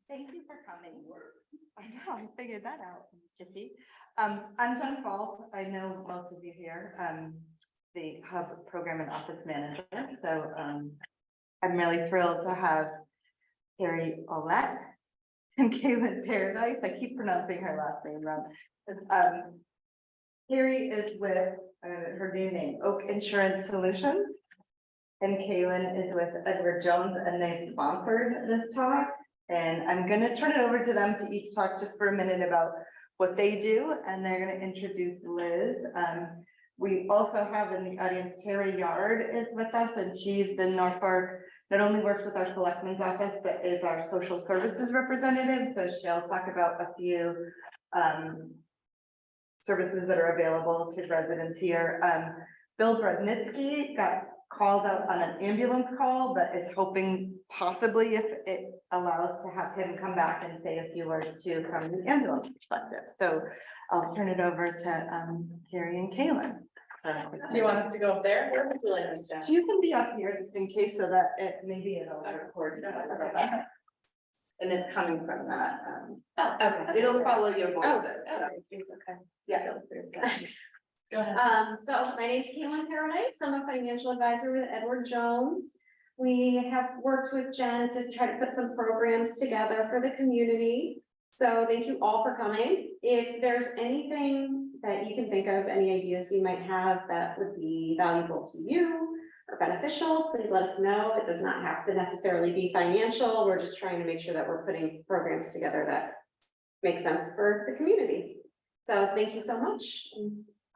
Thank you for coming. I know, I figured that out, Jiffy. I'm Jen Fall. I know most of you here, the Hub Program and Office Manager. So I'm really thrilled to have Carrie Olet and Kaylin Paradise. I keep pronouncing her last name wrong. Carrie is with her new name, Oak Insurance Solutions. And Kaylin is with Edward Jones, and they've sponsored this talk. And I'm going to turn it over to them to each talk just for a minute about what they do, and they're going to introduce Liz. We also have in the audience, Terry Yard is with us, and she's the Norfolk, not only works with our selectmen's office, but is our social services representative. So she'll talk about a few services that are available to residents here. Bill Brodnitsky got called out on an ambulance call, but is hoping possibly if it allows to have him come back and say a few words to from the ambulance perspective. So I'll turn it over to Carrie and Kaylin. Do you want us to go up there? Where would you like us to? You can be up here just in case so that it maybe it'll record. And it's coming from that. Okay. It'll follow your voices. Okay. Yeah. Go ahead. So my name is Kaylin Paradise. I'm a financial advisor with Edward Jones. We have worked with Jen to try to put some programs together for the community. So thank you all for coming. If there's anything that you can think of, any ideas you might have that would be valuable to you or beneficial, please let us know. It does not have to necessarily be financial. We're just trying to make sure that we're putting programs together that make sense for the community. So thank you so much.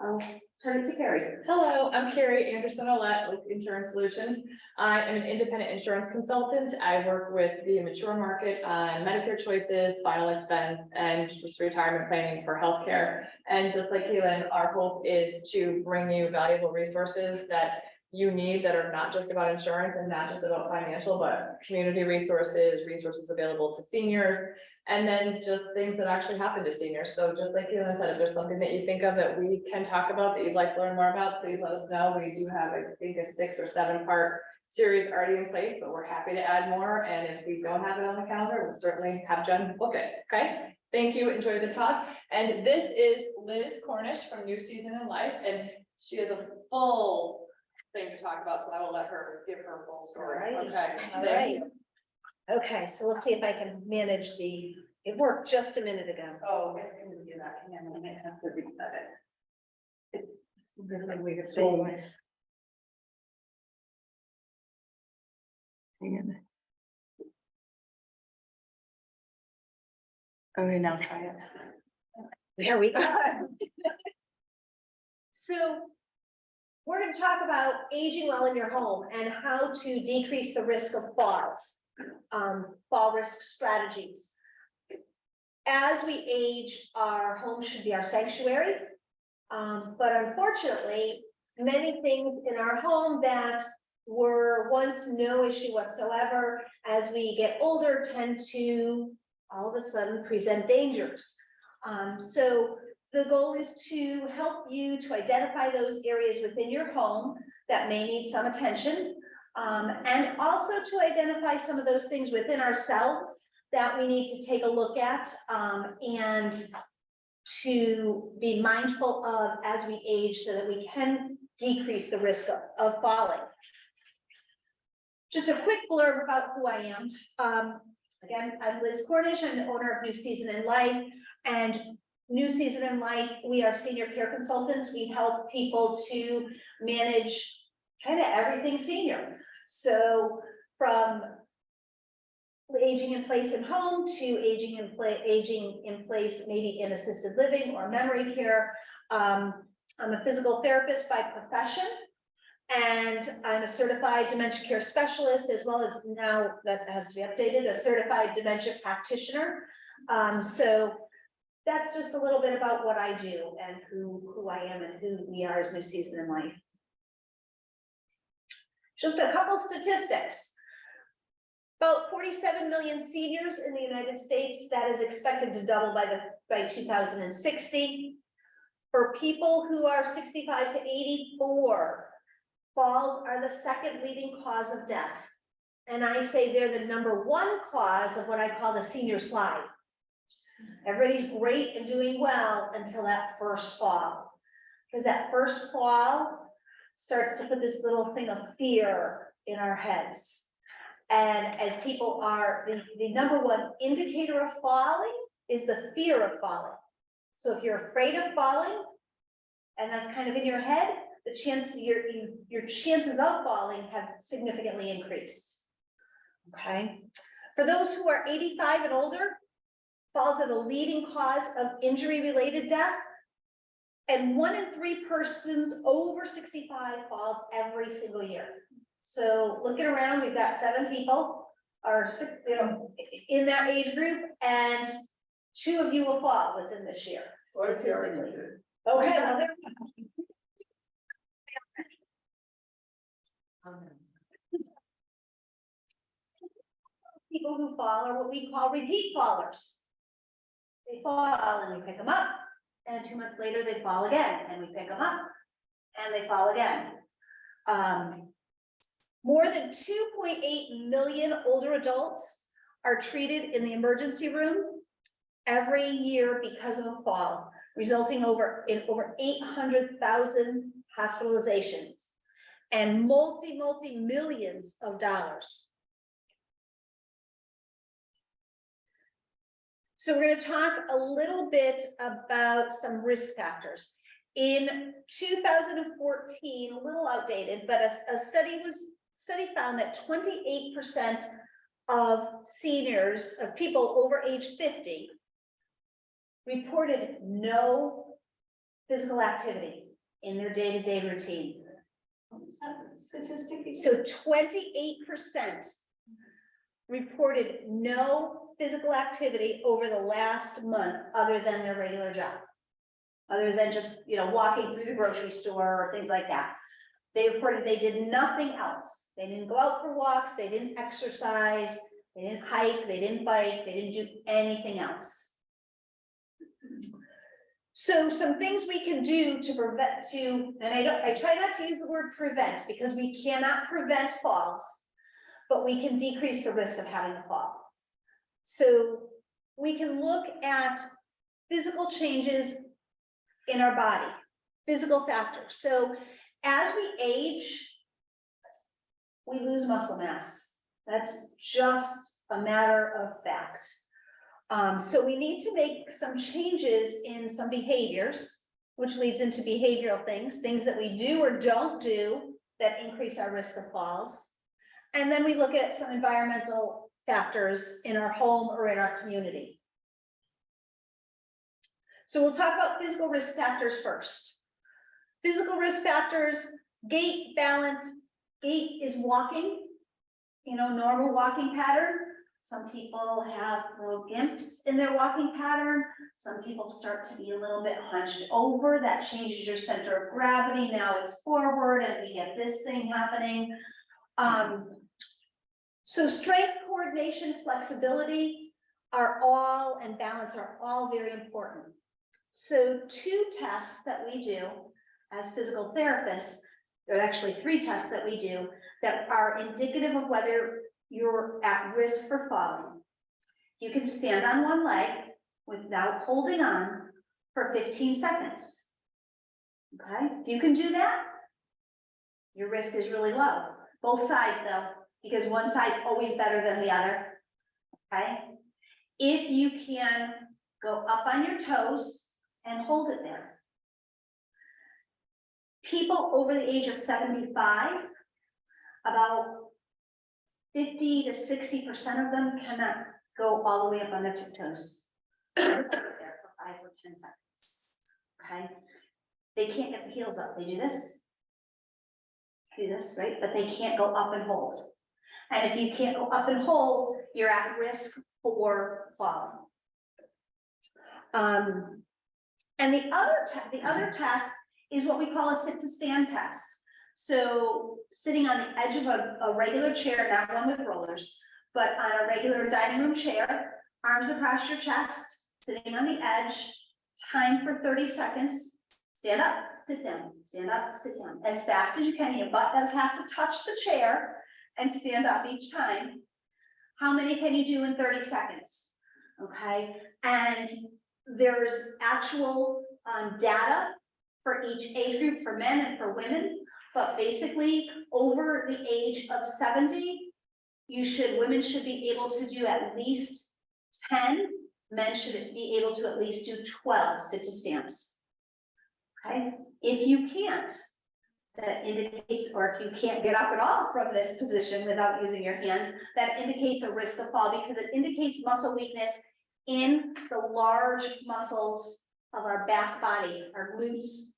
I'll turn it to Carrie. Hello, I'm Carrie Anderson-Olet with Insurance Solutions. I am an independent insurance consultant. I work with the mature market on Medicare choices, final expense, and just retirement planning for healthcare. And just like Kaylin, our hope is to bring you valuable resources that you need that are not just about insurance and not just about financial, but community resources, resources available to seniors, and then just things that actually happen to seniors. So just like Kaylin said, if there's something that you think of that we can talk about that you'd like to learn more about, please let us know. We do have, I think, a 6 or 7 part series already in place, but we're happy to add more. And if we don't have it on the calendar, we'll certainly have Jen book it. Okay. Thank you. Enjoy the talk. And this is Liz Cornish from New Season in Life. And she has a full thing to talk about. So I will let her give her full story. All right. Okay. All Thank right. you. Okay, so let's see if I can manage it worked just a minute ago. Oh, if you can do that, and then I might have to reset it. It's really weird. So- Okay, now try it. There we go. So we're going to talk about aging well in your home and how to decrease the risk of falls, fall risk strategies. As we age, our home should be our sanctuary. But unfortunately, many things in our home that were once no issue whatsoever, as we get older, tend to all of a sudden present dangers. So the goal is to help you to identify those areas within your home that may need some attention, and also to identify some of those things within ourselves that we need to take a look at, and to be mindful of as we age so that we can decrease the risk of falling. Just a quick blurb about who I am. Again, I'm Liz Cornish. I'm the owner of New Season in Life, and New Season in Life, we are senior care consultants. We help people to manage kind of everything senior. So from aging in place in home to aging in place maybe in assisted living or memory care. I'm a physical therapist by profession, and I'm a certified dementia care specialist, as well as, now that has to be updated, a certified dementia practitioner. So that's just a little bit about what I do and who I am and who we are as New Season in Life. Just a couple statistics. About 47 million seniors in the United States. That is expected to double by 2060. For people who are 65 to 84, falls are the second leading cause of death. And I say they're the number one cause of what I call the senior slide. Everybody's great and doing well until that first fall. Because that first fall starts to put this little thing of fear in our heads. And as people are, the number one indicator of falling is the fear of falling. So if you're afraid of falling, and that's kind of in your head, the chance your chances of falling have significantly increased. Okay. For those who are 85 and older, falls are the leading cause of injury-related death. And 1 in 3 persons over 65 falls every single year. So looking around, we've got 7 people are, you know, in that age group, and 2 of you will fall within this year. Statistically. Okay, well, there. People who fall are what we call repeat fallers. They fall and we pick them up, and 2 months later they fall again, and we pick them up, and they fall again. More than 2.8 million older adults are treated in the emergency room every year because of a fall, resulting in over 800,000 hospitalizations and multi millions of dollars. So we're going to talk a little bit about some risk factors. In 2014, a little outdated, but a study found that 28% of seniors, of people over age 50, reported no physical activity in their day-to-day routine. So 28% reported no physical activity over the last month other than their regular job. Other than just, you know, walking through the grocery store or things like that. They reported they did nothing else. They didn't go out for walks, they didn't exercise, they didn't hike, they didn't bike, they didn't do anything else. So some things we can do to prevent, and I try not to use the word prevent because we cannot prevent falls, but we can decrease the risk of having a fall. So we can look at physical changes in our body, physical factors. So as we age, we lose muscle mass. That's just a matter of fact. So we need to make some changes in some behaviors, which leads into behavioral things that we do or don't do that increase our risk of falls. And then we look at some environmental factors in our home or in our community. So we'll talk about physical risk factors first. Physical risk factors, gait, balance. Gait is walking, you know, normal walking pattern. Some people have little gimps in their walking pattern. Some people start to be a little bit hunched over. That changes your center of gravity. Now it's forward and we have this thing happening. So strength, coordination, flexibility and balance are all very important. So 2 tests that we do as physical therapists, there are actually 3 tests that we do that are indicative of whether you're at risk for falling. You can stand on one leg without holding on for 15 seconds. Okay, if you can do that, your risk is really low. Both sides though, because one side's always better than the other. Okay, if you can go up on your toes and hold it there. People over the age of 75, about 50 to 60% of them cannot go all the way up on their tiptoes. There for 5 or 10 seconds. Okay, they can't get the heels up. They do this, right? But they can't go up and hold. And if you can't go up and hold, you're at risk for falling. And the other test is what we call a sit to stand test. So sitting on the edge of a regular chair, not one with rollers, but on a regular dining room chair, arms across your chest, sitting on the edge, time for 30 seconds, stand up, sit down, stand up, sit down, as fast as you can. Your butt does have to touch the chair, and stand up each time. How many can you do in 30 seconds? Okay, and there's actual data for each age group, for men and for women, but basically over the age of 70, women should be able to do at least 10, men should be able to at least do 12 sit-to-stands. Okay, if you can't, that indicates, or if you can't get up at all from this position without using your hands, that indicates a risk of fall because it indicates muscle weakness in the large muscles of our back body, our glutes,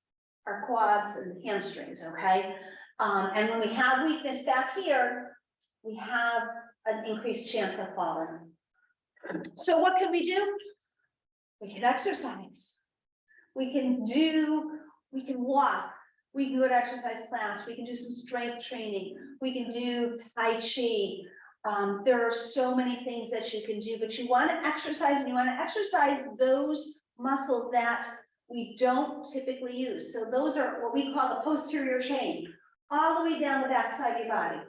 our quads and hamstrings, okay? And when we have weakness back here, we have an increased chance of falling. So what can we do? We can exercise. We can walk. We can go to exercise class. We can do some strength training. We can do Tai Chi. There are so many things that you can do, but you want to exercise and you want to exercise those muscles that we don't typically use. So those are what we call the posterior chain, all the way down the back side of your body.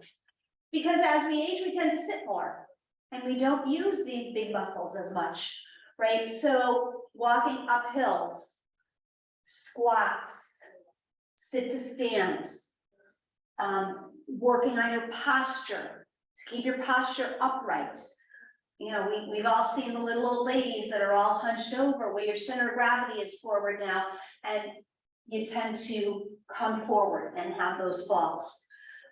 Because as we age, we tend to sit more and we don't use these big muscles as much, right? So walking up hills, squats, sit-to-stands, working on your posture to keep your posture upright. You know, we've all seen the little old ladies that are all hunched over where your center of gravity is forward now, and you tend to come forward and have those falls.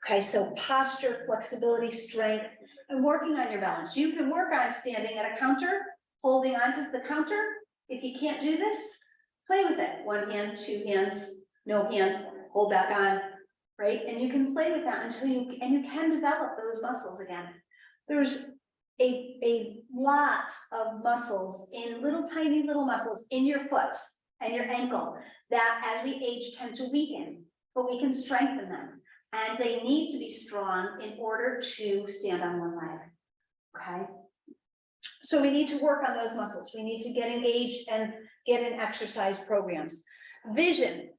Okay, so posture, flexibility, strength, and working on your balance. You can work on standing at a counter, holding onto the counter. If you can't do this, play with it. One hand, two hands, no hands, hold back on, right? And you can play with that until you can develop those muscles again. There's a lot of muscles in tiny little muscles in your foot and your ankle that as we age tend to weaken, but we can strengthen them. And they need to be strong in order to stand on one leg, okay? So we need to work on those muscles. We need to get engaged and get in exercise programs. Vision.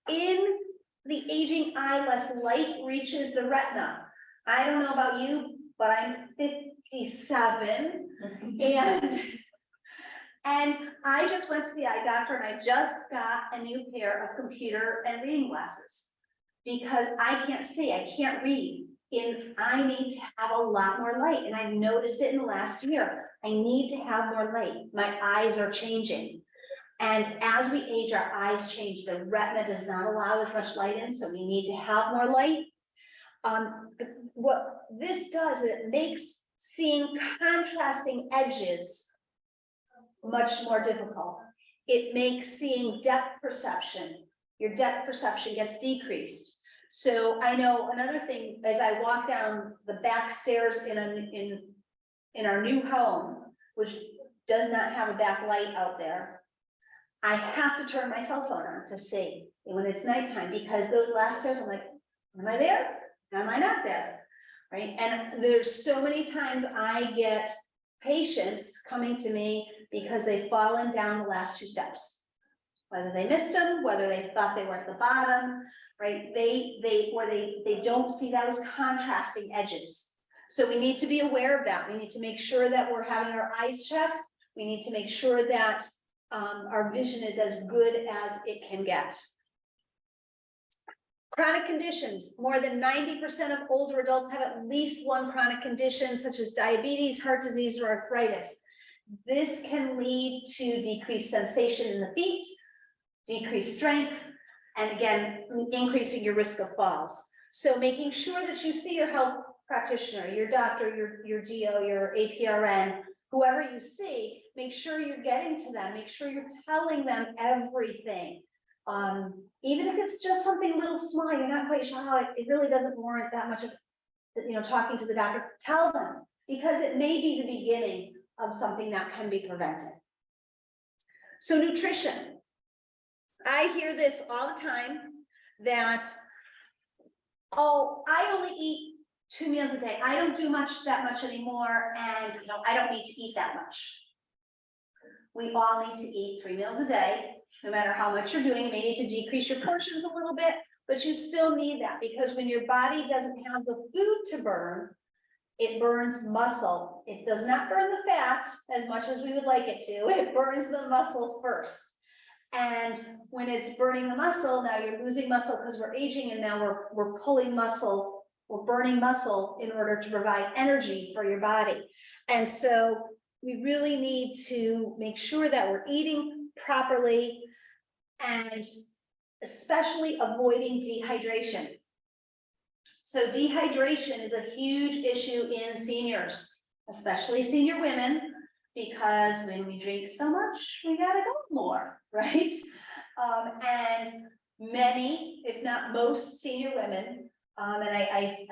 In the aging eye, less light reaches the retina. I don't know about you, but I'm 57 and I just went to the eye doctor and I just got a new pair of computer and reading glasses because I can't see, I can't read, and I need to have a lot more light. And I noticed it in the last year. I need to have more light. My eyes are changing. And as we age, our eyes change. The retina does not allow as much light in, so we need to have more light. What this does, it makes seeing contrasting edges much more difficult. It makes seeing depth perception. Your depth perception gets decreased. So I know another thing, as I walk down the back stairs in our new home, which does not have a back light out there, I have to turn my cell phone on to see when it's nighttime, because those last stairs, I'm like, am I there? Am I not there? Right? And there's so many times I get patients coming to me because they've fallen down the last two steps. Whether they missed them, whether they thought they were at the bottom, right? They don't see those contrasting edges. So we need to be aware of that. We need to make sure that we're having our eyes checked. We need to make sure that our vision is as good as it can get. Chronic conditions. More than 90% of older adults have at least one chronic condition, such as diabetes, heart disease, or arthritis. This can lead to decreased sensation in the feet, decreased strength, and again, increasing your risk of falls. So making sure that you see your health practitioner, your doctor, your DO, your APRN, whoever you see, make sure you're getting to them, make sure you're telling them everything. Even if it's just something little small, you're not quite sure how it really doesn't warrant that much of, talking to the doctor, tell them, because it may be the beginning of something that can be prevented. So nutrition. I hear this all the time that, oh, I only eat 2 meals a day. I don't do that much anymore. And I don't need to eat that much. We all need to eat 3 meals a day, no matter how much you're doing. You may need to decrease your portions a little bit, but you still need that, because when your body doesn't have the food to burn, it burns muscle. It does not burn the fat as much as we would like it to. It burns the muscle first. And when it's burning the muscle, now you're losing muscle because we're aging, and now we're pulling muscle, we're burning muscle in order to provide energy for your body. And so we really need to make sure that we're eating properly and especially avoiding dehydration. So dehydration is a huge issue in seniors, especially senior women, because when we drink so much, we gotta go more, right? And many, if not most senior women, and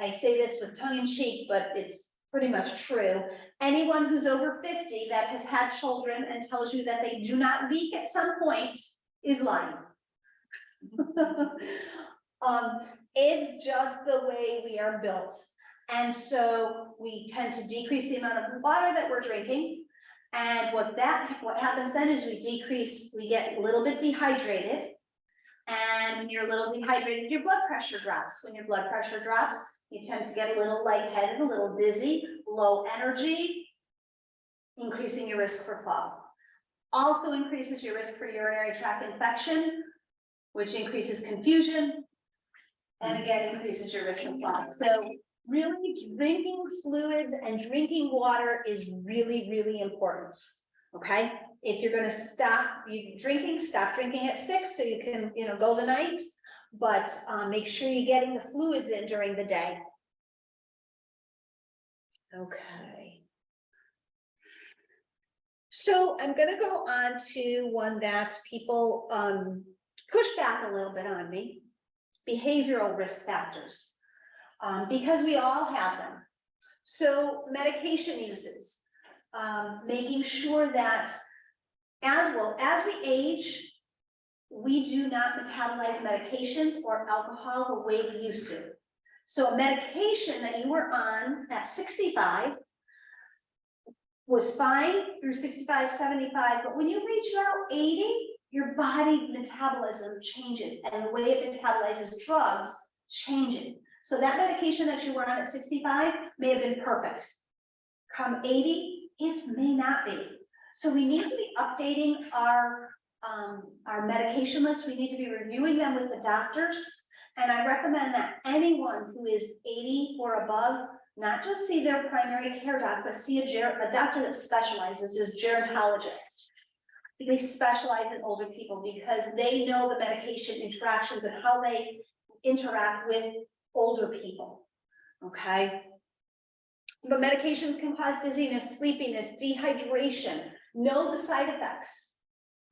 I say this with tongue in cheek, but it's pretty much true. Anyone who's over 50 that has had children and tells you that they do not leak at some point is lying. It's just the way we are built. And so we tend to decrease the amount of water that we're drinking. And what happens then is we get a little bit dehydrated. And when you're a little dehydrated, your blood pressure drops. When your blood pressure drops, you tend to get a little lightheaded, a little dizzy, low energy, increasing your risk for fall. Also increases your risk for urinary tract infection, which increases confusion, and again, increases your risk of fall. So really drinking fluids and drinking water is really, really important, okay? If you're gonna stop drinking, stop drinking at 6 so you can, go the night, but make sure you're getting the fluids in during the day. Okay. So I'm gonna go on to one that people push back a little bit on me, behavioral risk factors, because we all have them. So medication uses, making sure that as we age, we do not metabolize medications or alcohol the way we used to. So a medication that you were on at 65 was fine through 65, 75, but when you reach about 80, your body metabolism changes, and the way it metabolizes drugs changes. So that medication that you were on at 65 may have been perfect. Come 80, it may not be. So we need to be updating our medication list. We need to be reviewing them with the doctors. And I recommend that anyone who is 80 or above, not just see their primary care doc, but see a doctor that specializes as gerontologist. They specialize in older people because they know the medication interactions and how they interact with older people, okay? But medications can cause dizziness, sleepiness, dehydration. Know the side effects,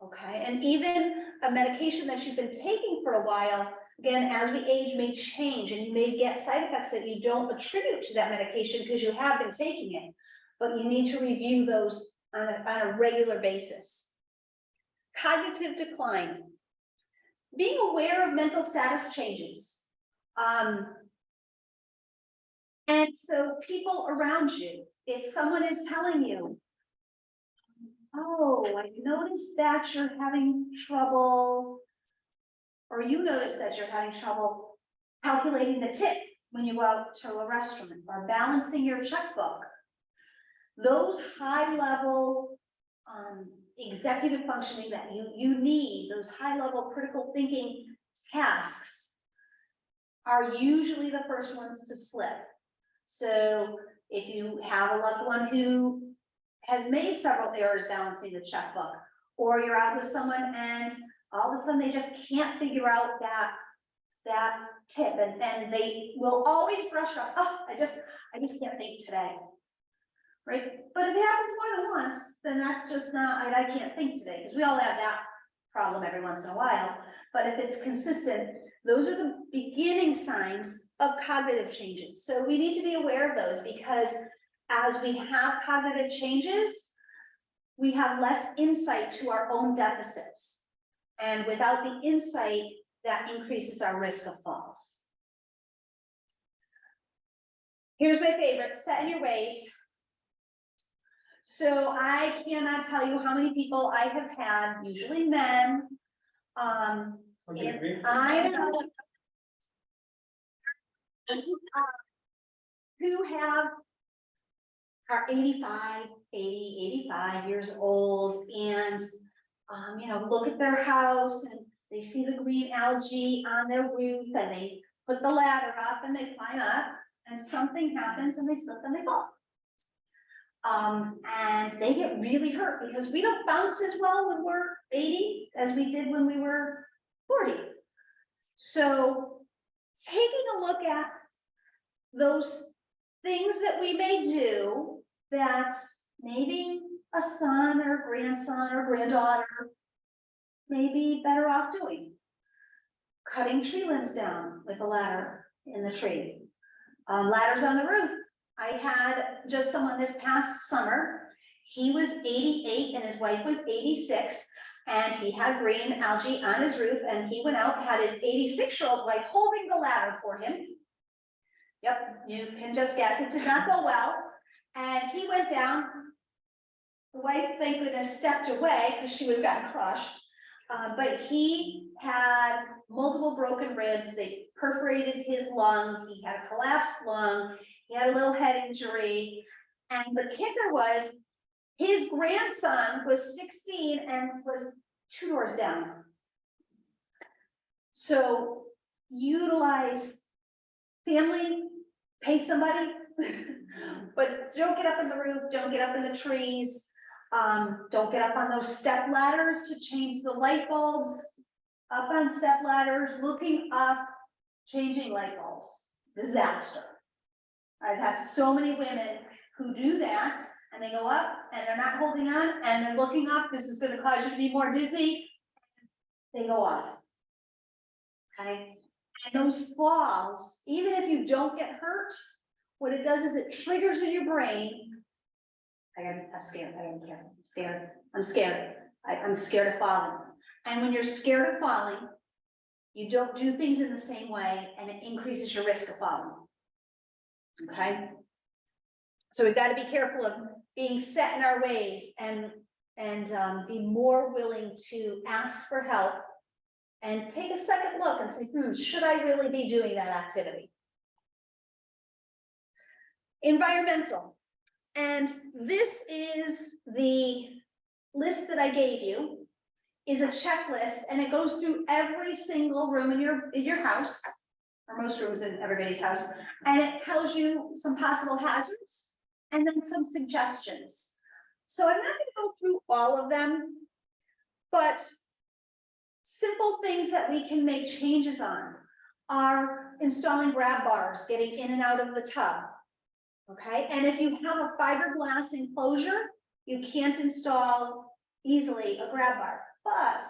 okay? And even a medication that you've been taking for a while, again, as we age may change, and you may get side effects that you don't attribute to that medication because you have been taking it, but you need to review those on a regular basis. Cognitive decline, being aware of mental status changes. And so people around you, if someone is telling you, oh, I noticed that you're having trouble, or you notice that you're having trouble calculating the tip when you go out to a restaurant, or balancing your checkbook, those high level executive functioning that you need, those high level critical thinking tasks are usually the first ones to slip. So if you have a loved one who has made several errors balancing the checkbook, or you're out with someone and all of a sudden they just can't figure out that tip, and they will always brush up, oh, I just can't think today. Right? But if it happens more than once, then that's just not, I can't think today, because we all have that problem every once in a while. But if it's consistent, those are the beginning signs of cognitive changes. So we need to be aware of those, because as we have cognitive changes, we have less insight to our own deficits. And without the insight, that increases our risk of falls. Here's my favorite, set in your ways. So I cannot tell you how many people I have had, usually men. I know, who have are 85, 80, 85 years old and, you know, look at their house and they see the green algae on their roof and they put the ladder up and they climb up and something happens and they slip and they fall. And they get really hurt because we don't bounce as well when we're 80 as we did when we were 40. So taking a look at those things that we may do that maybe a son or grandson or granddaughter may be better off doing. Cutting tree limbs down with a ladder in the tree. Ladders on the roof. I had just someone this past summer. He was 88 and his wife was 86. And he had green algae on his roof and he went out and had his 86-year-old wife holding the ladder for him. Yep, you can just guess, it did not go well. And he went down. The wife, thank goodness, stepped away because she would have gotten crushed. But he had multiple broken ribs. They perforated his lung. He had a collapsed lung. He had a little head injury. And the kicker was his grandson was 16 and was 2 doors down. So utilize family, pay somebody, but don't get up in the roof, don't get up in the trees. Don't get up on those step ladders to change the light bulbs. Up on step ladders, looking up, changing light bulbs, disaster. I've had so many women who do that and they go up and they're not holding on and they're looking up. This is going to cause you to be more dizzy. They go off. Okay. And those falls, even if you don't get hurt, what it does is it triggers in your brain. I'm scared. I don't care. I'm scared. I'm scared. I'm scared of falling. And when you're scared of falling, you don't do things in the same way and it increases your risk of falling. Okay. So we've got to be careful of being set in our ways and be more willing to ask for help and take a second look and say, should I really be doing that activity? Environmental. And this is the list that I gave you, is a checklist, and it goes through every single room in your house, or most rooms in everybody's house, and it tells you some possible hazards and then some suggestions. So I'm not going to go through all of them, but simple things that we can make changes on are installing grab bars, getting in and out of the tub. Okay, and if you have a fiberglass enclosure, you can't install easily a grab bar, but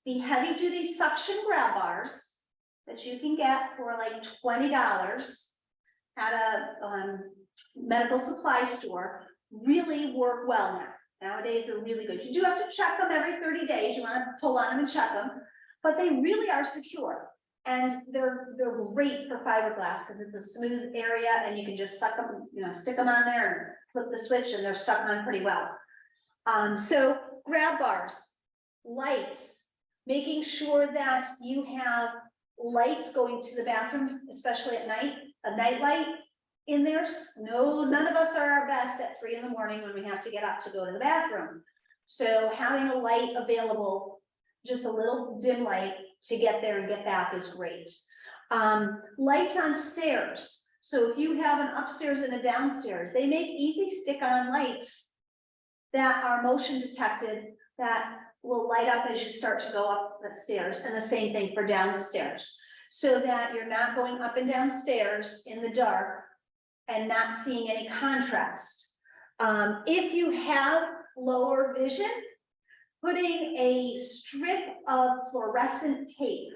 the heavy duty suction grab bars that you can get for like $20 at a medical supply store really work well now. Nowadays, they're really good. You do have to check them every 30 days. You want to pull on them and check them, but they really are secure. And they're great for fiberglass because it's a smooth area and you can just suck them, stick them on there and flip the switch and they're stuck on pretty well. So grab bars, lights, making sure that you have lights going to the bathroom, especially at night, a night light in there. No, none of us are our best at 3 in the morning when we have to get up to go to the bathroom. So having a light available, just a little dim light to get there and get back is great. Lights on stairs. So if you have an upstairs and a downstairs, they make easy stick-on lights that are motion detected that will light up as you start to go up the stairs, and the same thing for down the stairs, so that you're not going up and down stairs in the dark and not seeing any contrast. If you have lower vision, putting a strip of fluorescent tape,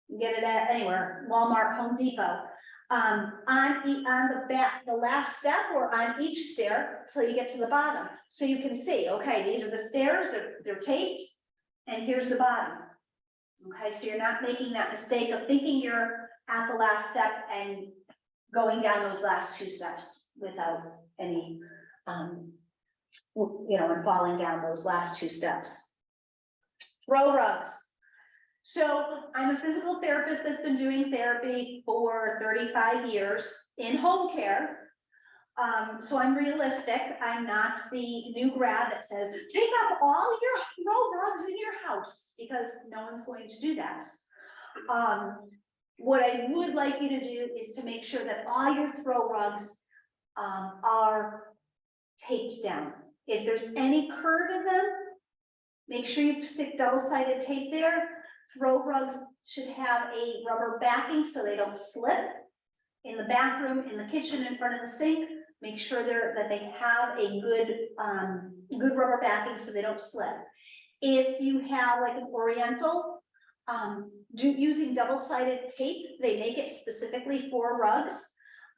you get it at anywhere, Walmart, Home Depot, on the back, the last step or on each stair till you get to the bottom. So you can see, okay, these are the stairs, they're taped, and here's the bottom. Okay, so you're not making that mistake of thinking you're at the last step and going down those last 2 steps without any, and falling down those last 2 steps. Throw rugs. So I'm a physical therapist that's been doing therapy for 35 years in home care. So I'm realistic. I'm not the new grad that says, take up all your throw rugs in your house, because no one's going to do that. What I would like you to do is to make sure that all your throw rugs are taped down. If there's any curve in them, make sure you stick double-sided tape there. Throw rugs should have a rubber backing so they don't slip. In the bathroom, in the kitchen, in front of the sink, make sure that they have a good rubber backing so they don't slip. If you have like an oriental, using double-sided tape, they make it specifically for rugs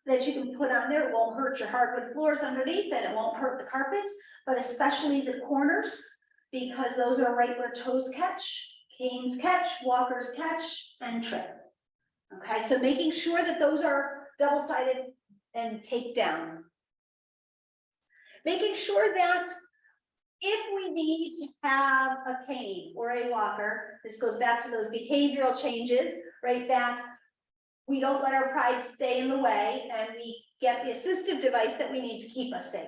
that you can put on there. It won't hurt your hardwood floors underneath, and it won't hurt the carpets, but especially the corners, because those are right where toes catch, canes catch, walkers catch, and trip. Okay, so making sure that those are double-sided and taped down. Making sure that if we need to have a cane or a walker, this goes back to those behavioral changes, right? That we don't let our pride stay in the way, and we get the assistive device that we need to keep us safe.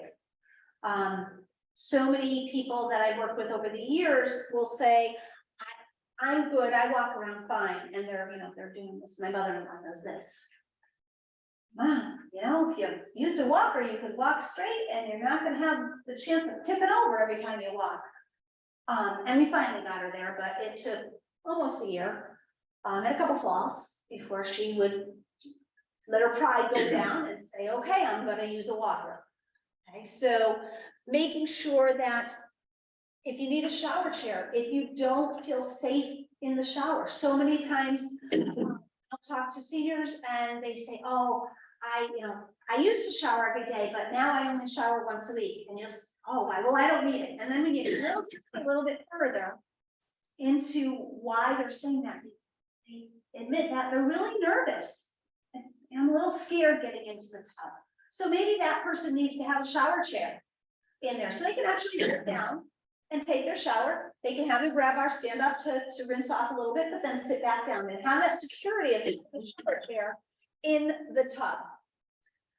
So many people that I've worked with over the years will say, I'm good, I walk around fine, and they're doing this. My mother-in-law does this. Mom, if you used a walker, you could walk straight, and you're not gonna have the chance of tipping over every time you walk. And we finally got her there, but it took almost a year, and a couple falls before she would let her pride go down and say, okay, I'm gonna use a walker. Okay, so making sure that if you need a shower chair, if you don't feel safe in the shower, so many times I'll talk to seniors and they say, oh, I used to shower every day, but now I only shower once a week. And well, I don't need it. And then when you drill a little bit further into why they're saying that, they admit that they're really nervous. And I'm a little scared getting into the tub. So maybe that person needs to have a shower chair in there so they can actually sit down and take their shower. They can have their grab bar, stand up to rinse off a little bit, but then sit back down and have that security of the shower chair in the tub.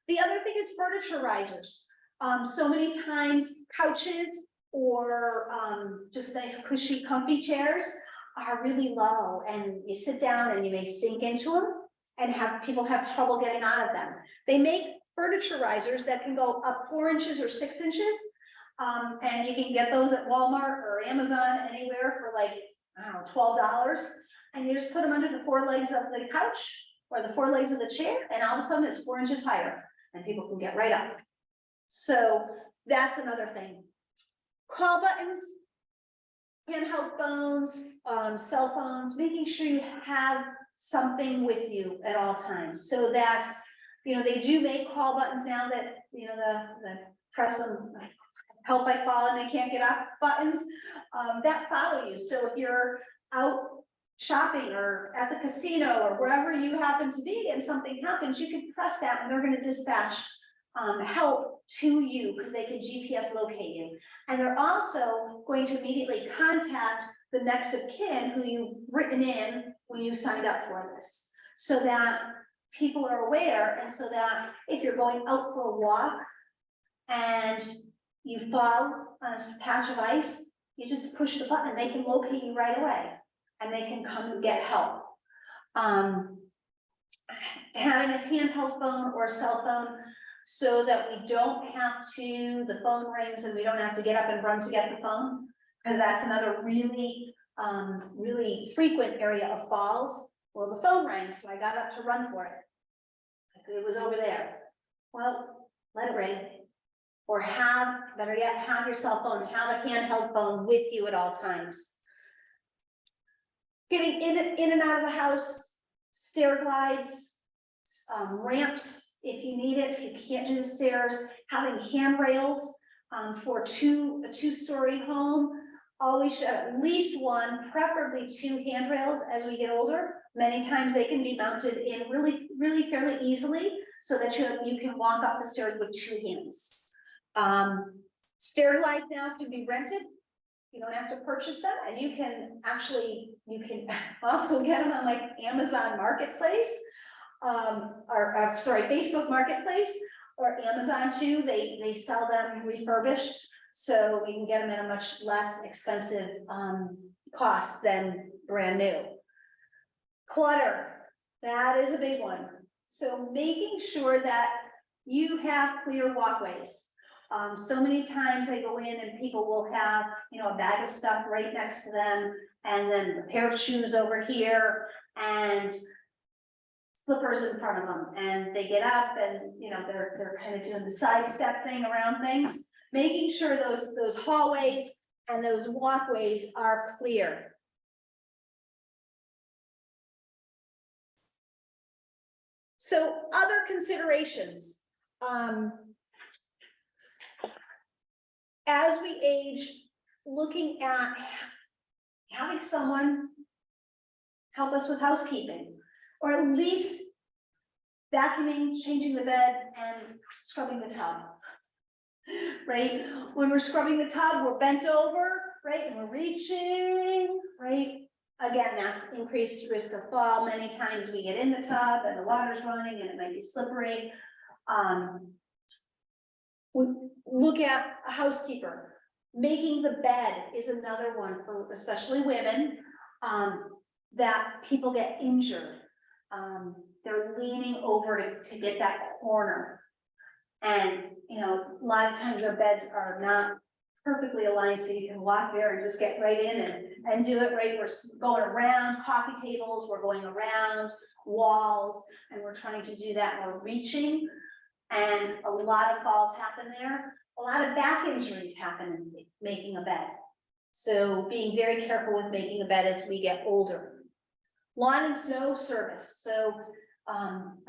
The other thing is furniture risers. So many times couches or just nice cushy comfy chairs are really low, and you sit down and you may sink into them and people have trouble getting out of them. They make furniture risers that can go up 4 inches or 6 inches. And you can get those at Walmart or Amazon, anywhere for like, I don't know, $12. And you just put them under the 4 legs of the couch or the 4 legs of the chair, and all of a sudden it's 4 inches higher and people can get right up. So that's another thing. Call buttons, handheld phones, cell phones, making sure you have something with you at all times so that, they do make call buttons now that, the press them, help I fall and I can't get up buttons that follow you. So if you're out shopping or at the casino or wherever you happen to be and something happens, you can press that and they're going to dispatch help to you because they can GPS locate you. And they're also going to immediately contact the next of kin who you've written in when you signed up for this, so that people are aware, and so that if you're going out for a walk and you fall on a patch of ice, you just push the button and they can locate you right away and they can come and get help. Having a handheld phone or a cell phone so that we don't have to, the phone rings and we don't have to get up and run to get the phone, because that's another really, really frequent area of falls. Well, the phone rang, so I got up to run for it. It was over there. Well, let it ring. Or better yet, have your cell phone, have a handheld phone with you at all times. Getting in and out of the house, stair glides, ramps if you need it, if you can't do the stairs, having handrails for a two-story home. Always should have at least 1, preferably 2 handrails as we get older. Many times they can be mounted in really, really fairly easily so that you can walk up the stairs with 2 hands. Stair glides now can be rented. You don't have to purchase them, and you can also get them on like Amazon Marketplace. Sorry, Facebook Marketplace or Amazon too. They sell them refurbished. So we can get them at a much less expensive cost than brand new. Clutter, that is a big one. So making sure that you have clear walkways. So many times I go in and people will have, a bag of stuff right next to them, and then a pair of shoes over here and slippers in front of them, and they get up and, they're kind of doing the sidestep thing around things. Making sure those hallways and those walkways are clear. So other considerations, as we age, looking at having someone help us with housekeeping, or at least vacuuming, changing the bed, and scrubbing the tub. Right? When we're scrubbing the tub, we're bent over, right? And we're reaching, right? Again, that's increased risk of fall. Many times we get in the tub and the water's running and it might be slippery. We look at a housekeeper. Making the bed is another one for especially women, that people get injured. They're leaning over to get that corner. And, a lot of times our beds are not perfectly aligned, so you can walk there and just get right in and do it right. We're going around coffee tables, we're going around walls, and we're trying to do that. We're reaching, and a lot of falls happen there. A lot of back injuries happen in making a bed. So being very careful with making a bed as we get older. Lawn and snow service. So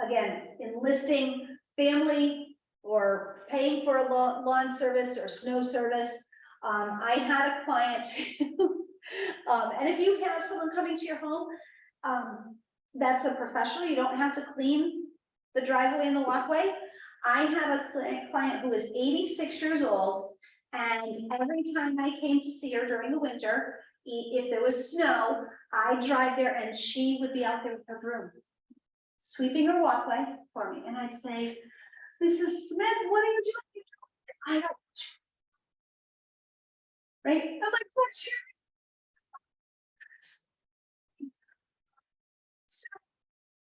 again, enlisting family or paying for a lawn service or snow service. I had a client who, and if you have someone coming to your home, that's a professional, you don't have to clean the driveway and the walkway. I have a client who is 86 years old, and every time I came to see her during the winter, if there was snow, I'd drive there and she would be out there with her broom, sweeping her walkway for me. And I'd say, Mrs. Smith, what are you doing? I don't. Right? I'm like, what's your?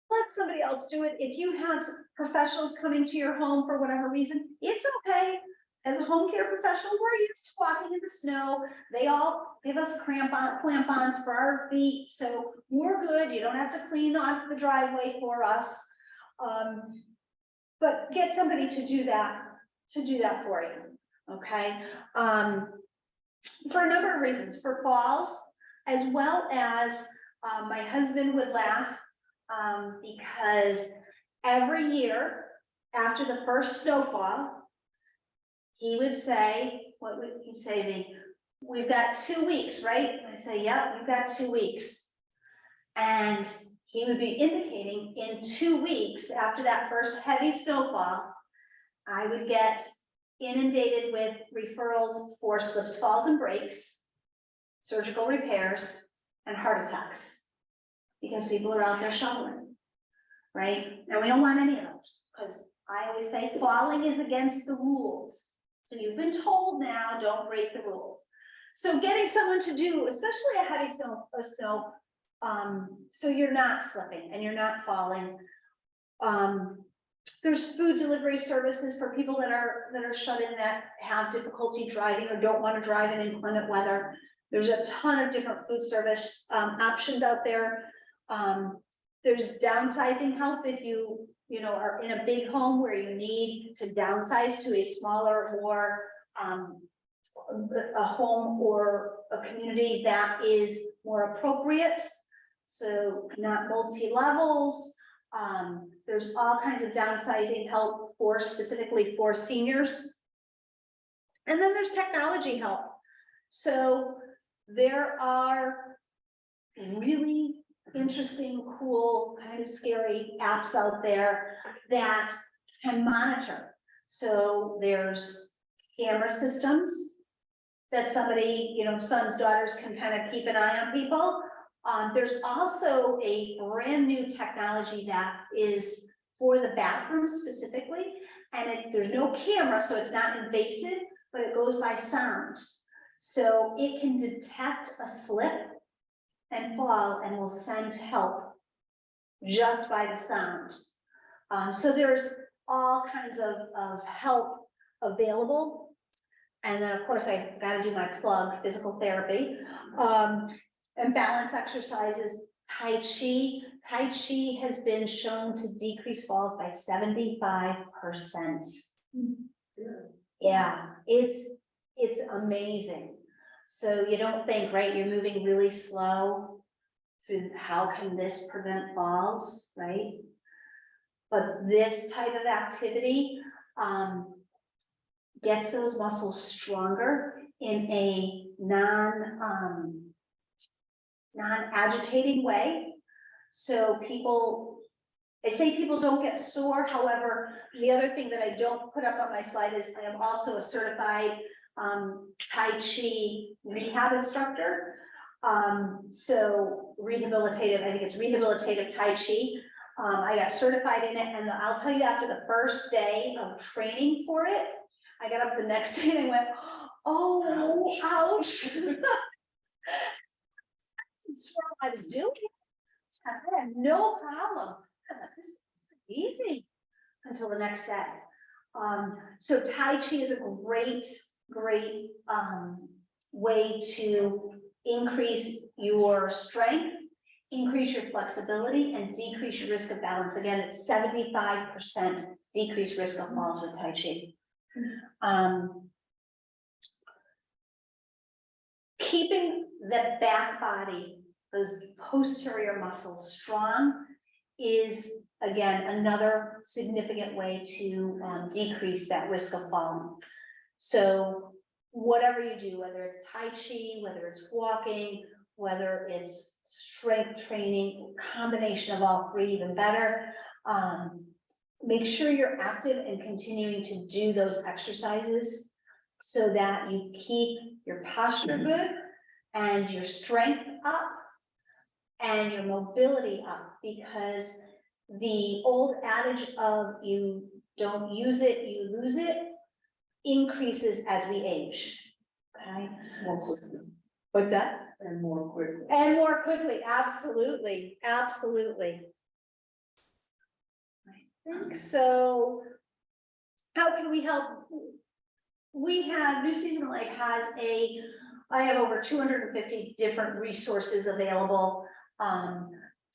Let somebody else do it. If you have professionals coming to your home for whatever reason, it's okay. As a home care professional, we're used to walking in the snow. They all give us clamp-ons for our feet, so we're good. You don't have to clean off the driveway for us. But get somebody to do that for you, okay? For a number of reasons, for falls, as well as my husband would laugh because every year after the first snowfall, he would say, what would he say to me? We've got 2 weeks, right? I say, yep, we've got 2 weeks. And he would be indicating in 2 weeks after that first heavy snowfall, I would get inundated with referrals for slips, falls, and breaks, surgical repairs, and heart attacks. Because people are out there shoveling, right? And we don't want any of those, because I always say falling is against the rules. So you've been told now, don't break the rules. So getting someone to do, especially a heavy snow, so you're not slipping and you're not falling. There's food delivery services for people that are shut in, that have difficulty driving or don't want to drive in inclement weather. There's a ton of different food service options out there. There's downsizing help if you are in a big home where you need to downsize to a smaller, more a home or a community that is more appropriate. So not multi-levels. There's all kinds of downsizing help for specifically for seniors. And then there's technology help. So there are really interesting, cool, kind of scary apps out there that can monitor. So there's camera systems that somebody, you know, sons, daughters can kind of keep an eye on people. There's also a brand new technology that is for the bathroom specifically, and there's no camera, so it's not invasive, but it goes by sound. So it can detect a slip and fall and will send help just by the sound. So there's all kinds of help available. And then, of course, I gotta do my plug, physical therapy, and balance exercises, Tai Chi. Tai Chi has been shown to decrease falls by 75%. Yeah, it's amazing. So you don't think, right, you're moving really slow through, how can this prevent falls, right? But this type of activity, gets those muscles stronger in a non-agitating way. So I say people don't get sore. However, the other thing that I don't put up on my slide is I am also a certified Tai Chi rehab instructor. So rehabilitative, I think it's rehabilitative Tai Chi. I got certified in it, and I'll tell you, after the first day of training for it, I got up the next day and I went, oh, ouch. That's what I was doing. I had no problem. I thought, this is easy until the next day. So Tai Chi is a great way to increase your strength, increase your flexibility, and decrease your risk of balance. Again, it's 75% decreased risk of falls with Tai Chi. Keeping the back body, those posterior muscles strong, is again another significant way to decrease that risk of falling. So whatever you do, whether it's Tai Chi, whether it's walking, whether it's strength training, combination of all three, even better. Make sure you're active and continuing to do those exercises so that you keep your posture good and your strength up and your mobility up, because the old adage of you don't use it, you lose it, increases as we age. Okay. What's that? And more quickly. And more quickly, absolutely, absolutely. I think so. How can we help? We have, New Season Lake has I have over 250 different resources available,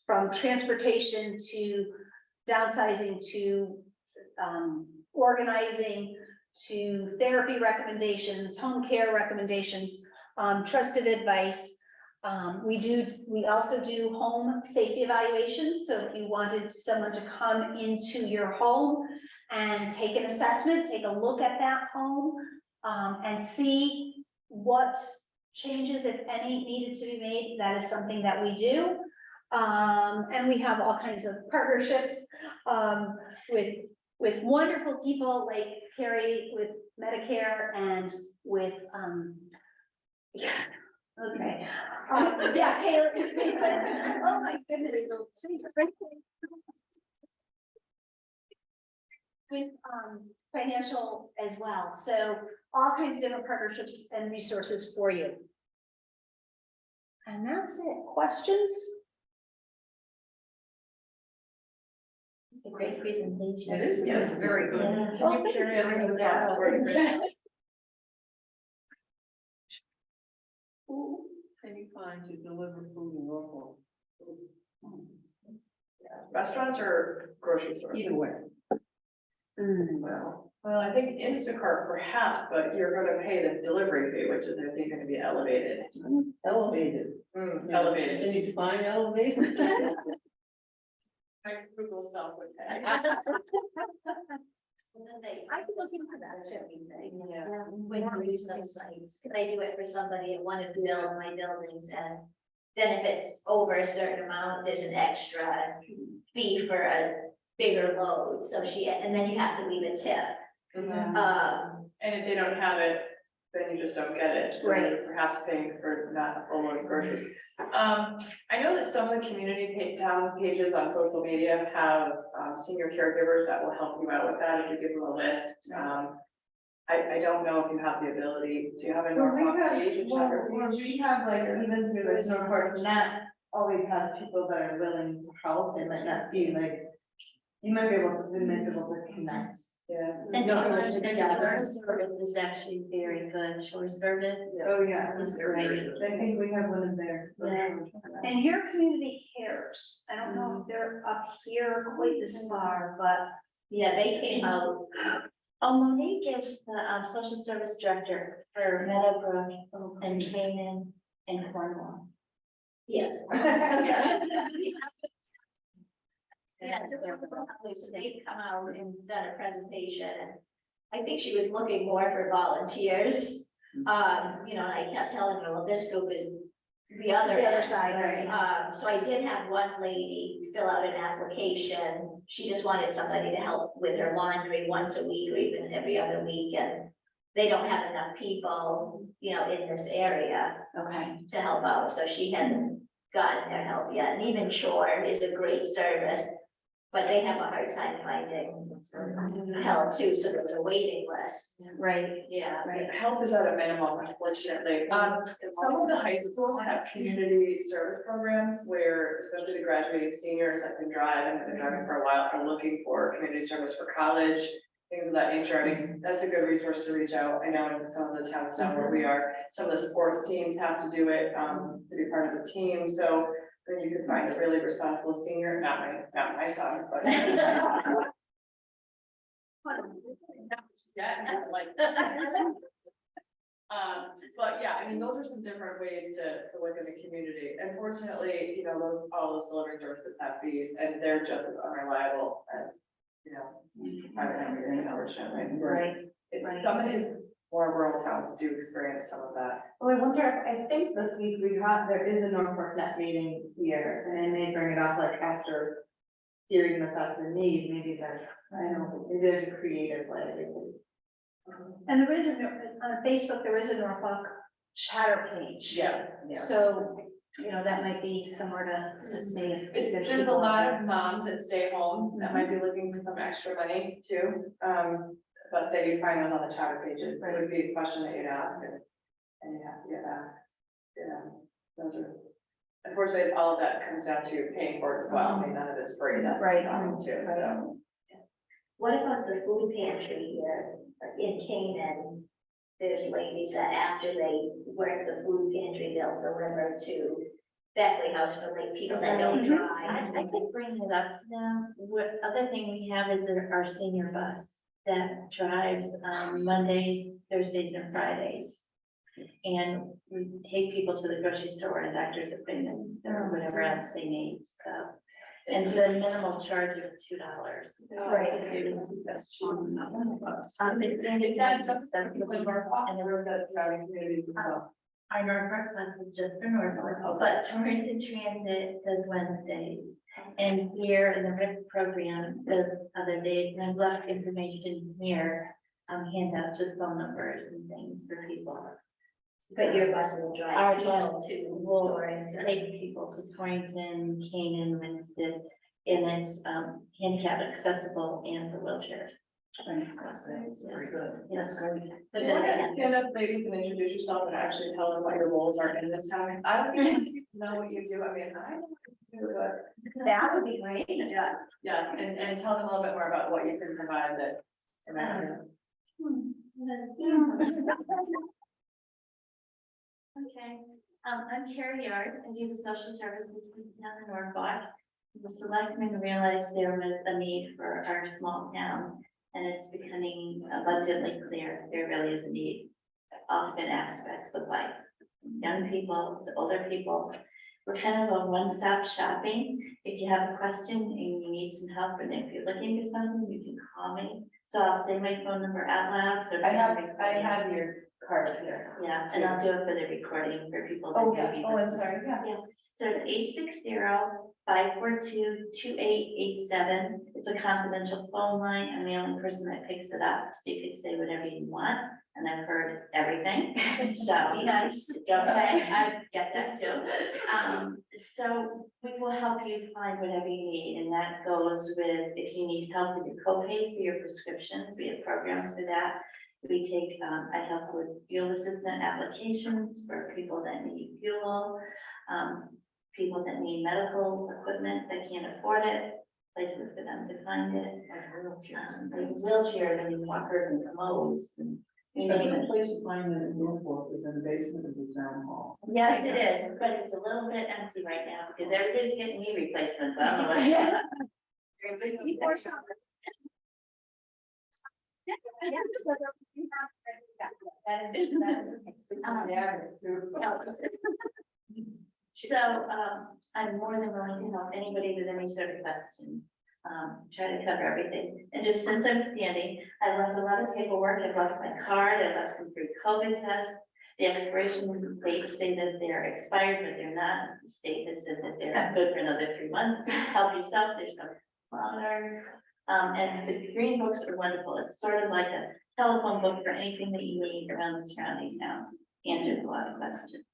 from transportation to downsizing to organizing to therapy recommendations, home care recommendations, trusted advice. We also do home safety evaluations. So if you wanted someone to come into your home and take an assessment, take a look at that home, and see what changes, if any, needed to be made, that is something that we do. And we have all kinds of partnerships with wonderful people like Carrie with Medicare and with yeah. Okay. Yeah, Kayla. Oh my goodness. With financial as well. So all kinds of different partnerships and resources for you. And that's it. Questions? A great presentation. It is, yes, very good. Yeah. Can you carry us through that? Who can you find to deliver food in local? Restaurants or grocery stores? Either way. Well, I think Instacart perhaps, but you're gonna pay the delivery fee, which is, I think, gonna be elevated. Elevated. Elevated. Can you define elevated? My Google self would pay. I can look into that too. Yeah. When you use those sites, because I do it for somebody that wanted to build my buildings, and then if it's over a certain amount, there's an extra fee for a bigger load, so and then you have to leave a tip. And if they don't have it, then you just don't get it, so Right. you're perhaps paying for not a full load of groceries. I know that some of the town pages on social media have, senior caregivers that will help you out with that if you give them a list. I don't know if you have the ability, do you have a Well, we Norfolk have, page, a chapter well, page? we have like, even through the Norfolk Net, always have people that are willing to help and like that be like. You might be able to, we might be able to connect. Yeah. And No, Cornish it's and together. Shore service is actually very good, shore service. Oh, yeah. It's great. I think we have one in there. Yeah. And your community cares. I don't know if they're up here quite this far, but Yeah, they came out. Oh, Monique is the social service director for Meadowbrook and Canaan and Cornwall. Yes. Yeah, so they've come out and done a presentation, and I think she was looking more for volunteers. You know, and I kept telling her, well, this group is the other. The other side, right. So I did have one lady fill out an application. She just wanted somebody to help with her laundry once a week or even every other week, and they don't have enough people, you know, in this area Okay. to help out, so she hasn't gotten their help yet. And even Shore is a great service, but they have a hard time finding help too, so there's a waiting list. Right. Yeah. Help is at a minimum, unfortunately. Some of the high schools have community service programs where, especially the graduating seniors that can drive and have been driving for a while, are looking for community service for college, things of that nature. I mean, that's a good resource to reach out. I know in some of the towns down where we are, some of the sports teams have to do it, to be part of the team, so then you can find a really responsible senior, not my son, but. Yeah, like. But yeah, I mean, those are some different ways to look at the community. Unfortunately, you know, all those delivery services have fees, and they're just as unreliable as, you know, private everything, unfortunately. Right. It's, Right. some of these more rural towns do experience some of that. Well, I wonder if, I think this week there is a Norfolk Net meeting here, and I may bring it up like after hearing that that's the need, maybe that, I don't know, maybe there's a creative way. and there is on Facebook, there is a Norfolk chatter page. Yeah. So, you know, that might be somewhere to see if there's There's a people lot out of moms that stay home that might be looking for some extra money too. But they do find those on the chatter pages. It would be a question that you'd ask and you have to get back. Yeah, those are, unfortunately, all of that comes down to paying for it as well. I mean, none of it's free. That's Right. too. So. What about the food pantry here in Canaan? There's ladies that after they work the food pantry, they'll deliver to Beckley House for like people that don't drive. I could bring it up to them. What other thing we have is our senior bus that drives on Mondays, Thursdays and Fridays. And we take people to the grocery store and doctor's appointments or whatever else they need, so. And it's a minimal charge of $2. Right. That's cheap. And And we're the driving communities as well. our Norfolk bus is just for Norfolk, but Torrington Transit does Wednesdays. And here in the RIP program does other days, and I've left information here, handouts with phone numbers and things for people. But your bus will drive Our people bus to will Torrington. take people to Torrington, Canaan, Winston, And it's handicap accessible and for wheelchairs. Very good. Yeah, that's great. But Do you then want to again, stand up, ladies, and introduce yourself and actually tell them what your roles are in this town? I don't even know what you do. I mean, I know what you do, but that would be great. yeah, and tell them a little bit more about what you can provide that. Okay, I'm Terry Yard, I do the social services down in Norfolk. The selectmen realized there was a need for our small town, and it's becoming abundantly clear, there really is a need. All different aspects of life, young people to older people. We're kind of a one-stop shopping. If you have a question and you need some help, and if you're looking for something, you can call me. So I'll say my phone number out loud, so. I have your card here. Yeah, and I'll do it for the recording for people. that Oh, may yeah, be oh, I'm listening. sorry, yeah. So it's 860-542-2887. It's a confidential phone line. I'm the only person that picks it up, so you can say whatever you want. And I've heard everything, so Nice. it's okay, I get that too. So we will help you find whatever you need, and that goes with, if you need help with your co-pays for your prescriptions, we have programs for that. We take, I help with fuel assistant applications for people that need fuel, people that need medical equipment that can't afford it, places for them to find it. Like wheelchairs and walkers and commodes and you The name it. place to find it in Norfolk is in the basement of the town hall. Yes, it is, but it's a little bit empty right now because everybody's getting knee replacements. I don't know what's going on. Everybody's getting Before summer. Yeah, so we have, that is. So, I'm more than willing to help anybody with any sort of question. Try to cover everything. And just since I'm standing, I left a lot of paperwork. I left my card, I left some free COVID tests. The expiration dates say that they're expired, but they're not. The state has said that they're good for another 3 months. Help yourself, there's some monitors. And the green books are wonderful. It's sort of like a telephone book for anything that you need around the surrounding towns. Answers a lot of questions.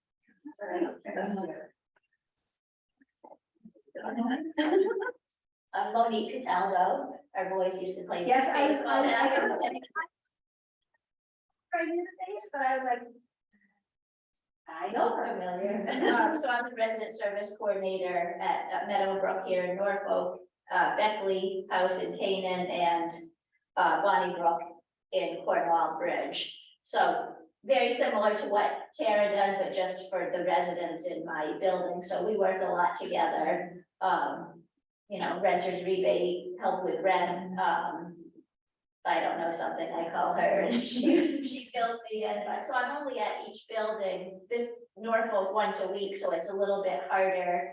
I'm Monique Cataldo. Our boys used to play. Yes, I was- baseball. I knew the things, but I was like. I know her. Familiar. So I'm the resident service coordinator at Meadowbrook here in Norfolk, Beckley House in Canaan, and Bonnie Brook in Cornwall Bridge. So very similar to what Tara does, but just for the residents in my building. So we work a lot together. You know, renters rebate, help with rent. I don't know something, I call her and she fills me in, but so I'm only at each building, this Norfolk once a week, so it's a little bit harder.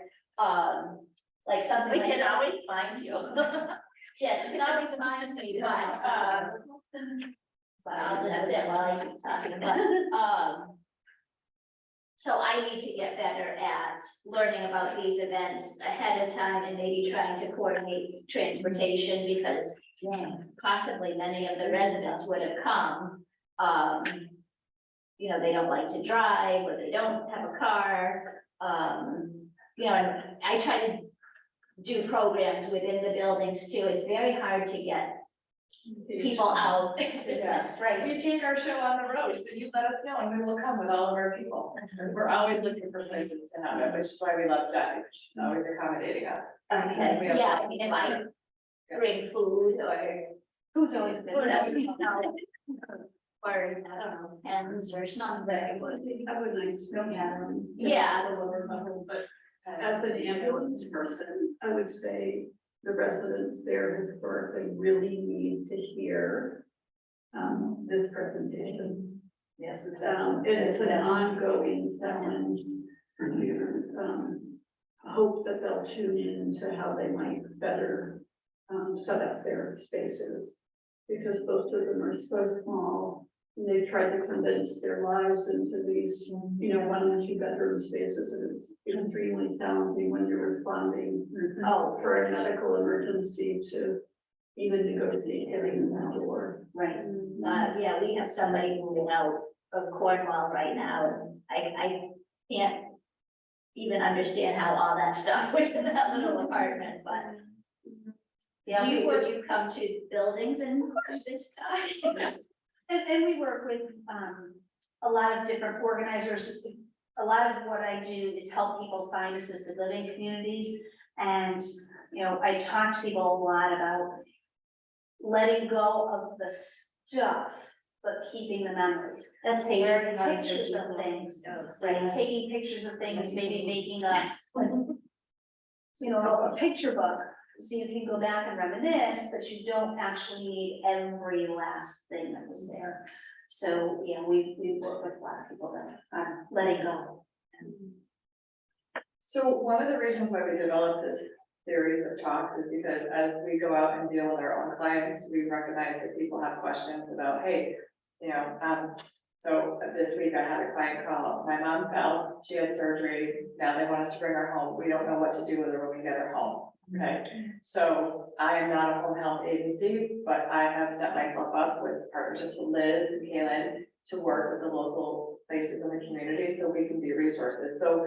Like something We like can this. always find you. Yeah, you can always find me, but I'll just sit while I keep talking, but, so I need to get better at learning about these events ahead of time and maybe trying to coordinate transportation because possibly many of the residents would have come. You know, they don't like to drive or they don't have a car. You know, and I try to do programs within the buildings too. It's very hard to get people out. Yes. Right. We take our show on the road, so you let us know and we will come with all of our people. We're always looking for places to have it, which is why we love that. She's always accommodating us. Okay, We have- yeah, I mean, if I bring food or. Food's always good. Food else, you know, or, I don't know, pens or something. I would nice. Yeah. But as an ambulance person, I would say the residents there historically really need to hear this presentation. Yes, It's an ongoing challenge to hope that they'll tune in to how they might better set up their spaces. Because most of them are so small, and they try to condense their lives into these, you know, 1 and 2 bedroom spaces, and it's extremely challenging when you're responding for a medical emergency to even negotiate getting in the door. Right, yeah, we have somebody moving out of Cornwall right now, I can't even understand how all that stuff was in that little apartment, but. Yeah, Would you come to buildings and this time? And we work with, a lot of different organizers. A lot of what I do is help people find assisted living communities. And, you know, I talk to people a lot about letting go of the stuff, but keeping the memories. That's Taking very hard for pictures of people. things, right, taking pictures of things, maybe making a, you know, a picture book. So you can go back and reminisce, but you don't actually need every last thing that was there. So, yeah, we work with a lot of people that are letting go. So one of the reasons why we developed this series of talks is because as we go out and deal with our own clients, we recognize that people have questions about, hey, you know, So this week I had a client call, my mom fell, she had surgery, now they want us to bring her home, we don't know what to do with her when we get her home. Okay, so I am not a home health agency, but I have set myself up with partnerships with Liz and Kaylin to work with the local places in the community so we can be resources. So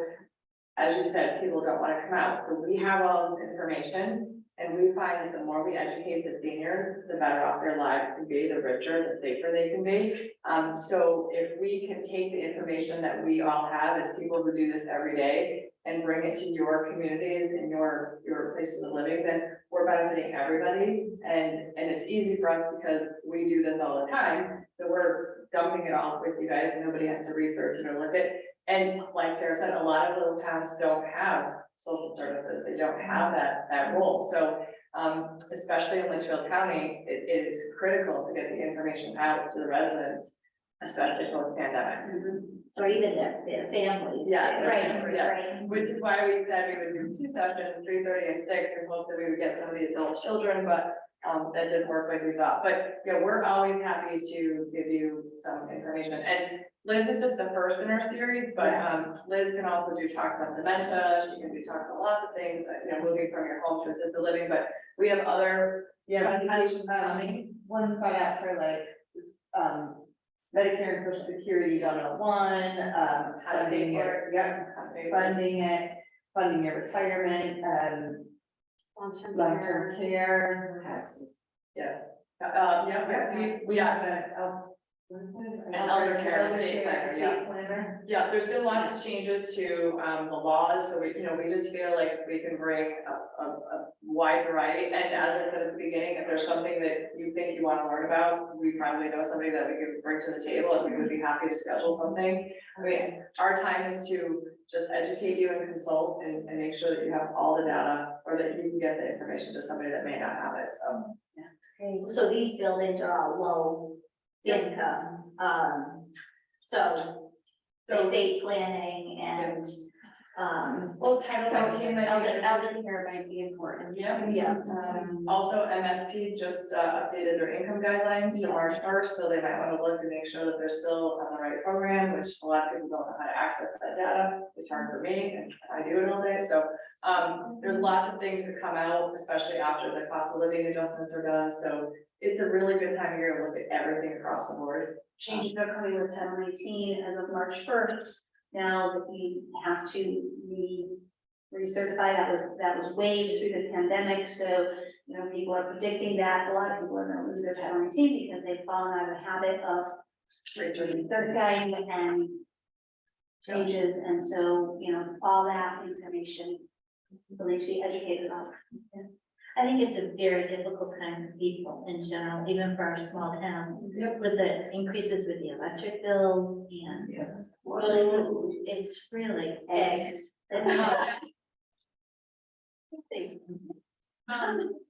as you said, people don't want to come out, so we have all this information. And we find that the more we educate the seniors, the better off their lives can be, the richer, the safer they can be. So if we can take the information that we all have as people who do this every day and bring it to your communities and your places of living, then we're benefiting everybody. And it's easy for us because we do this all the time. So we're dumping it off with you guys. Nobody has to research it or look at. And like Tara said, a lot of little towns don't have social services. They don't have that role. So especially in Litchfield County, it is critical to get the information out to the residents, especially post pandemic. Or even their families. Yeah, Right, yeah. right. Which is why we said we would do 2 sessions, 3:30 and 6, and hope that we would get some of the adult children, but that didn't work like we thought. But yeah, we're always happy to give you some information. And Liz is just the first in our series, but Liz can also do talks on dementia. She can do talks on lots of things, moving from your home to assisted living, but we have other presentations coming. One thought out for like, Medicare and Social Security 101, funding your, funding your retirement, long-term care. Taxes. Yeah. We have and elder care, state planner, yeah. Yeah, there's been lots of changes to the laws, so we just feel like we can bring a wide variety. And as I said at the beginning, if there's something that you think you want to learn about, we probably know somebody that we could bring to the table, and we would be happy to schedule something. I mean, our time is to just educate you and consult and make sure that you have all the data, or that you can get the information to somebody that may not have it, so. So these buildings are all low income, so estate planning and, Well, Title 19, Elder care might be important. Yeah. Also, MSP just updated their income guidelines for March 1st, so they might want to look and make sure that they're still on the right program, which a lot of people don't know how to access that data. It's hard for me, and I do it all day, so there's lots of things that come out, especially after the cost of living adjustments are done, so it's a really good time of year to look at everything across the board. Changes are coming with Title 19 as of March 1st. Now that we have to recertify, that was waived through the pandemic. So, people are predicting that a lot of people are going to lose their Title 19 because they've fallen out of the habit of recertifying and changes. And so, all that information will need to be educated on. I think it's a very difficult time for people in general, even for our small town, with the increases with the electric bills and food. It's really eggs.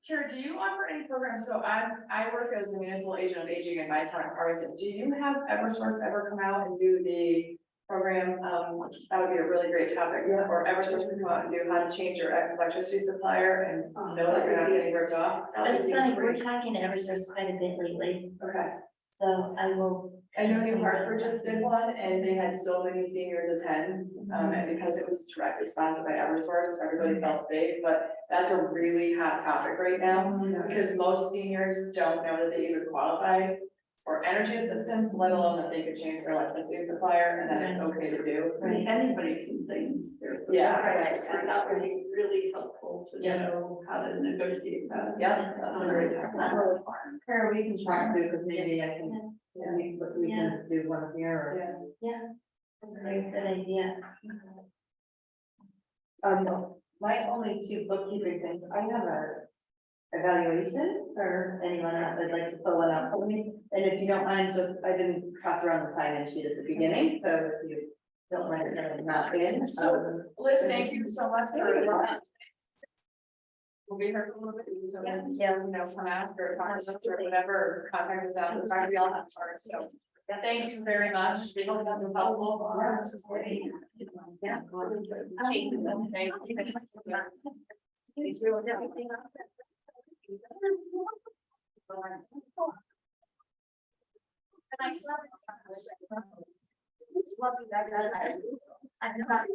Tara, do you offer any programs? So I work as a municipal agent of aging in my town of Farmington. Do you have Eversource ever come out and do the program? That would be a really great topic. Or Eversource to come out and do how to change your electricity supplier and know that you're not getting ripped off. It's funny, we're talking to Eversource quite a bit lately, Okay. so I will. I know New Hartford just did one, and they had so many seniors attend, and because it was directly sponsored by Eversource, everybody felt safe, but that's a really hot topic right now, because most seniors don't know that they even qualify for energy assistance, let alone that they could change their electricity supplier, and that it's okay to do. Right, anybody can think there's. Yeah. And that would be really helpful to know how to negotiate that. Yeah, that's a great topic. Tara, we can try to, because maybe I can, we can do one here, or. Yeah. Very good idea. My only 2 bookkeeping things, I have a evaluation for anyone that would like to fill one out for me. And if you don't mind, I didn't pass around the sign-in sheet at the beginning, so if you don't mind, not in. So, Liz, thank you so much for this. We'll be here for a little bit. Come ask or talk to us or whatever, contact us out. We all have cards, so. Thanks very much. We hope that was helpful. Yeah. Thank you. It's lovely, I know.